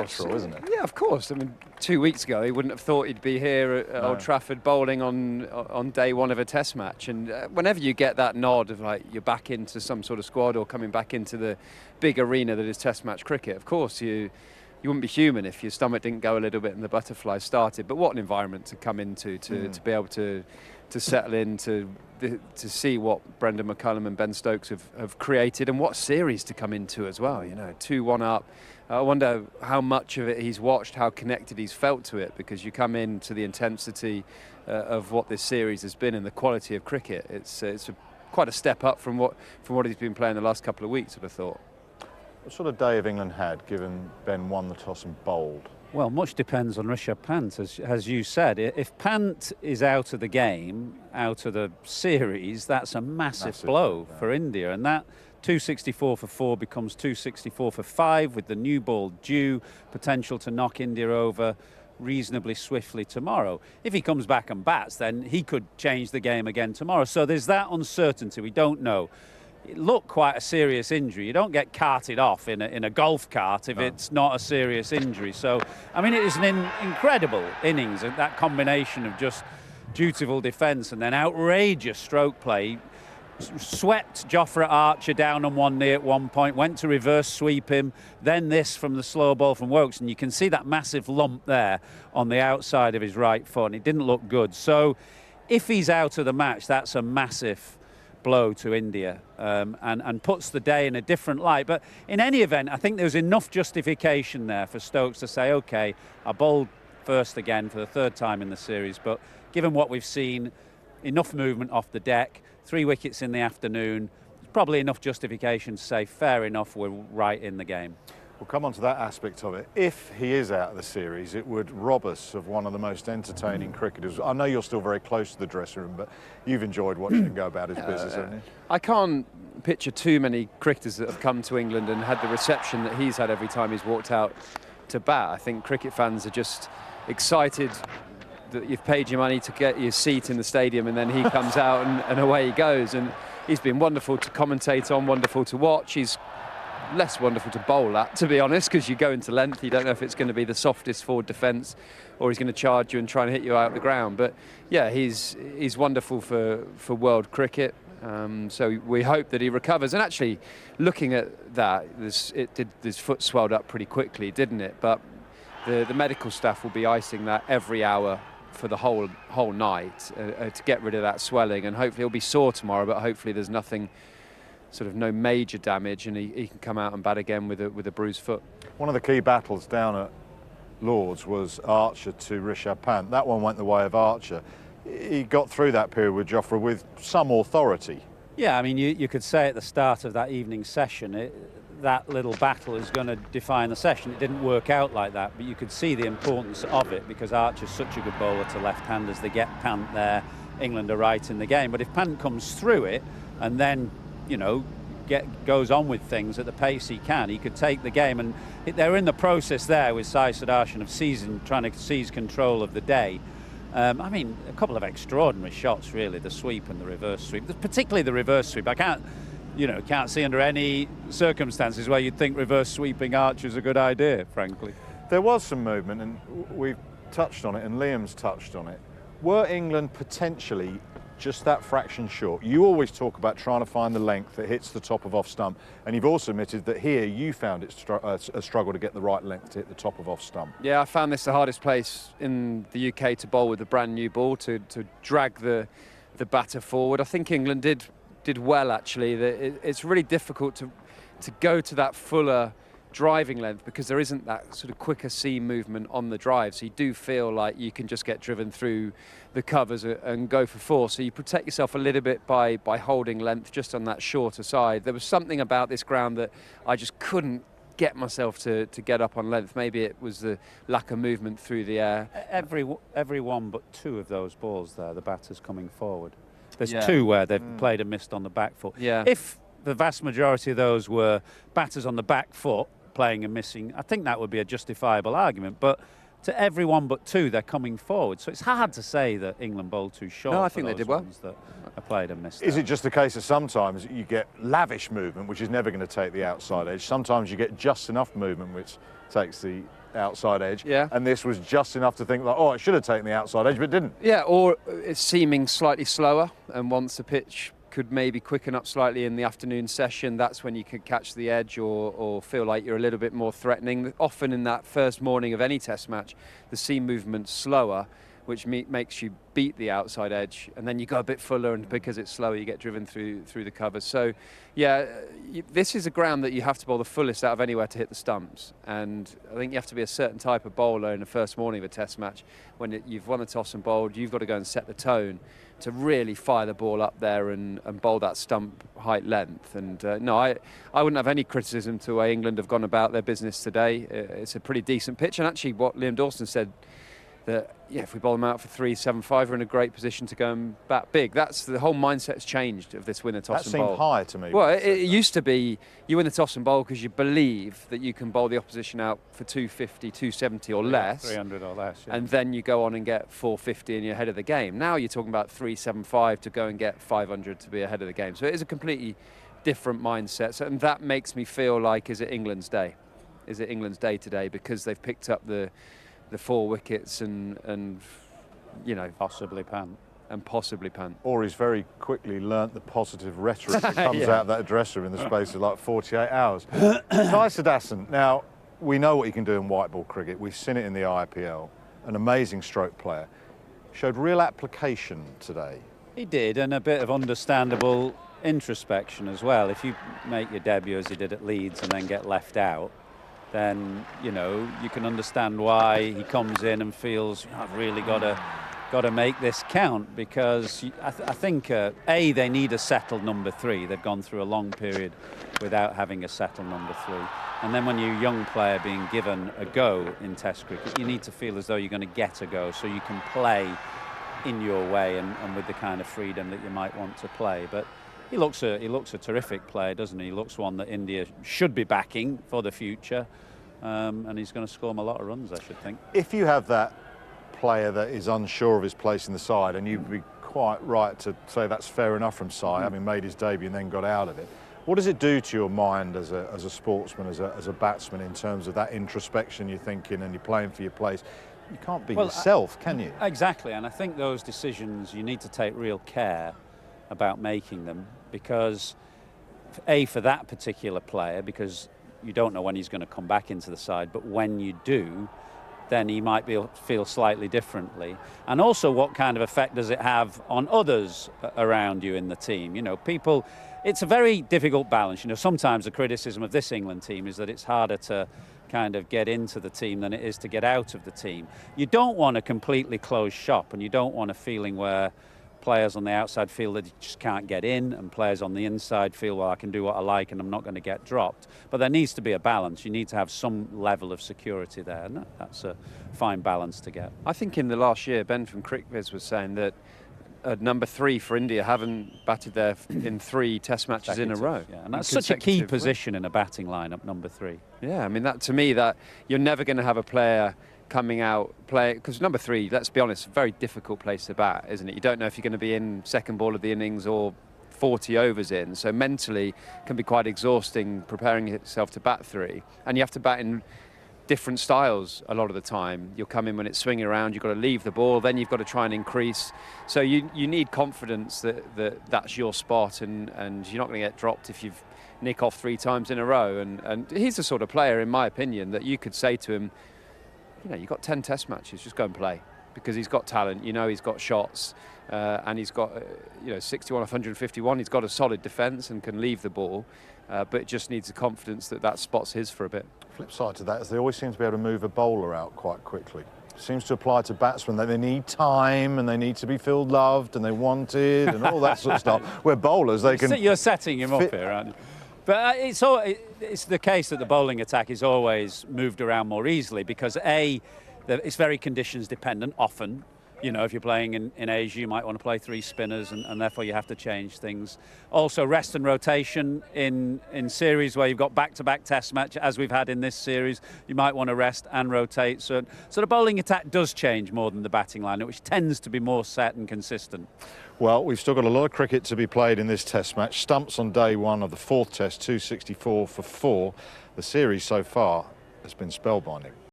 natural, isn't it? Yeah, of course. I mean, 2 weeks ago, he wouldn't have thought he'd be here at Old Trafford bowling on day one of a Test match. And whenever you get that nod of like you're back into some sort of squad or coming back into the big arena that is Test match cricket, of course you wouldn't be human if your stomach didn't go a little bit and the butterflies started. But what an environment to come into to be able to settle in, to see what Brendan McCullum and Ben Stokes have created, and what series to come into as well. 2-1 up. I wonder how much of it he's watched, how connected he's felt to it, because you come into the intensity of what this series has been and the quality of cricket. It's quite a step up from what he's been playing the last couple of weeks, I'd have thought. What sort of day have England had, given Ben won the toss and bowled? Well, much depends on Rishabh Pant, as you said. If Pant is out of the game, out of the series, that's a massive blow for India. And that 264 for 4 becomes 264 for 5 with the new ball due, potential to knock India over reasonably swiftly tomorrow. If he comes back and bats, then he could change the game again tomorrow. So there's that uncertainty. We don't know. It looked quite a serious injury. You don't get carted off in a golf cart if it's not a serious injury. So, I mean, it is an incredible innings, that combination of just dutiful defence and then outrageous stroke play. Swept Jofra Archer down on one knee at one point, went to reverse sweep him, then this from the slow ball from Woakes, and you can see that massive lump there on the outside of his right foot, and it didn't look good. So if he's out of the match, that's a massive blow to India and puts the day in a different light. But in any event, I think there was enough justification there for Stokes to say, OK, I bowled first again for the third time in the series, but given what we've seen, enough movement off the deck, 3 wickets in the afternoon, probably enough justification to say, fair enough, we're right in the game. We'll come on to that aspect of it. If he is out of the series, it would rob us of one of the most entertaining cricketers. I know you're still very close to the dressing room, but you've enjoyed watching him go about his business, haven't you? I can't picture too many cricketers that have come to England and had the reception that he's had every time he's walked out to bat. I think cricket fans are just excited that you've paid your money to get your seat in the stadium, and then he comes out and away he goes. And he's been wonderful to commentate on, wonderful to watch. He's less wonderful to bowl at, to be honest, because you go into length, you don't know if it's going to be the softest forward defence or he's going to charge you and try and hit you out the ground. But yeah, he's wonderful for world cricket. So we hope that he recovers. And actually, looking at that, his foot swelled up pretty quickly, didn't it? But the medical staff will be icing that every hour for the whole night to get rid of that swelling. And hopefully he'll be sore tomorrow, but hopefully there's nothing, sort of no major damage, and he can come out and bat again with a bruised foot. One of the key battles down at Lord's was Archer to Rishabh Pant. That one went the way of Archer. He got through that period with Jofra with some authority. Yeah, I mean, you could say at the start of that evening session, that little battle is going to define the session. It didn't work out like that, but you could see the importance of it because Archer's such a good bowler to left-handers. They get Pant there, England are right in the game. But if Pant comes through it and then, goes on with things at the pace he can, he could take the game. And they're in the process there with Sai Sudharsan of trying to seize control of the day. I mean, a couple of extraordinary shots, really, the sweep and the reverse sweep, particularly the reverse sweep. I can't see under any circumstances where you'd think reverse sweeping Archer is a good idea, frankly. There was some movement, and we've touched on it, and Liam's touched on it. Were England potentially just that fraction short? You always talk about trying to find the length that hits the top of off stump, and you've also admitted that here you found it a struggle to get the right length to hit the top of off stump. Yeah, I found this the hardest place in the UK to bowl with a brand new ball, to drag the batter forward. I think England did well, actually. It's really difficult to go to that fuller driving length because there isn't that sort of quicker seam movement on the drive, so you do feel like you can just get driven through the covers and go for four. So you protect yourself a little bit by holding length just on that shorter side. There was something about this ground that I just couldn't get myself to get up on length. Maybe it was the lack of movement through the air. Every one but two of those balls there, the batter's coming forward. There's two where they've played and missed on the back foot. Yeah. If the vast majority of those were batters on the back foot playing and missing, I think that would be a justifiable argument. But to every one but two, they're coming forward. So it's hard to say that England bowled too short. No, I think they did well. That are played and missed. Is it just the case that sometimes you get lavish movement, which is never going to take the outside edge? Sometimes you get just enough movement, which takes the outside edge. Yeah. And this was just enough to think, like, oh, it should have taken the outside edge, but didn't. Yeah, or it's seeming slightly slower, and once the pitch could maybe quicken up slightly in the afternoon session, that's when you could catch the edge or feel like you're a little bit more threatening. Often in that first morning of any test match, the seam movement's slower, which makes you beat the outside edge, and then you go a bit fuller, and because it's slower, you get driven through the covers. So, yeah, this is a ground that you have to bowl the fullest out of anywhere to hit the stumps, and I think you have to be a certain type of bowler in the first morning of a test match. When you've won the toss and bowled, you've got to go and set the tone to really fire the ball up there and bowl that stump height length. And no, I wouldn't have any criticism to the way England have gone about their business today. It's a pretty decent pitch, and actually what Liam Dawson said, that yeah, if we bowl them out for 3-7-5, we're in a great position to go and bat big. That's the whole mindset's changed of this winner toss and bowl. That seemed high to me. Well, it used to be you win the toss and bowl because you believe that you can bowl the opposition out for 250, 270 or less. 300 or less. Yeah. And then you go on and get 450 and you're ahead of the game. Now you're talking about 3-7-5 to go and get 500 to be ahead of the game. So it is a completely different mindset. So, and that makes me feel like, is it England's day? Is it England's day today? Because they've picked up the 4 wickets and you know, Possibly Pant. And possibly Pant. Or he's very quickly learnt the positive rhetoric that comes out of that dressing room in the space of like 48 hours. Sai Sudharsan, now we know what he can do in white ball cricket. We've seen it in the IPL. An amazing stroke player. Showed real application today. He did, and a bit of understandable introspection as well. If you make your debut as he did at Leeds and then get left out, then you know you can understand why he comes in and feels, I've really got to make this count, because I think they need a settled number 3. They've gone through a long period without having a settled number 3, and then when you're a young player being given a go in Test cricket, you need to feel as though you're going to get a go, so you can play in your way and with the kind of freedom that you might want to play. But he looks a terrific player, doesn't he? He looks one that India should be backing for the future, and he's going to score them a lot of runs, I should think. If you have that player that is unsure of his place in the side, and you'd be quite right to say that's fair enough from Sai, having made his debut and then got out of it, what does it do to your mind as a sportsman, as a batsman, in terms of that introspection you're thinking and you're playing for your place? You can't be yourself, can you? Exactly, and I think those decisions you need to take real care about making them, because for that particular player, because you don't know when he's going to come back into the side, but when you do, then he might feel slightly differently. And also, what kind of effect does it have on others around you in the team? You know, people, it's a very difficult balance. You know, sometimes the criticism of this England team is that it's harder to kind of get into the team than it is to get out of the team. You don't want a completely closed shop, and you don't want a feeling where players on the outside feel that you just can't get in, and players on the inside feel, well, I can do what I like and I'm not going to get dropped. But there needs to be a balance. You need to have some level of security there, and that's a fine balance to get. I think in the last year, Ben from CricViz was saying that number 3 for India haven't batted there in 3 test matches in a row. Yeah, and that's such a key position in a batting lineup, number 3. Yeah, I mean, that to me, that you're never going to have a player coming out play, because number 3, let's be honest, a very difficult place to bat, isn't it? You don't know if you're going to be in second ball of the innings or 40 overs in, so mentally can be quite exhausting preparing yourself to bat 3, and you have to bat in different styles a lot of the time. You'll come in when it's swinging around, you've got to leave the ball, then you've got to try and increase, so you need confidence that that's your spot, and you're not going to get dropped if you've nick off 3 times in a row, and he's the sort of player, in my opinion, that you could say to him, you know, you've got 10 test matches, just go and play, because he's got talent, you know, he's got shots, and he's got, 61 off 151, he's got a solid defence and can leave the ball, but just needs the confidence that spot's his for a bit. Flip side to that is they always seem to be able to move a bowler out quite quickly. Seems to apply to batsmen that they need time and they need to be feel loved and they wanted and all that sort of stuff, where bowlers, they can... You're setting him up here, aren't you? But it's the case that the bowling attack is always moved around more easily, because it's very conditions dependent often. You know, if you're playing in Asia, you might want to play 3 spinners, and therefore you have to change things. Also, rest and rotation in series where you've got back-to-back test match, as we've had in this series, you might want to rest and rotate. So the bowling attack does change more than the batting lineup, which tends to be more set and consistent. Well, we've still got a lot of cricket to be played in this test match. Stumps on day 1 of the 4th test, 264 for 4. The series so far has been spellbinding.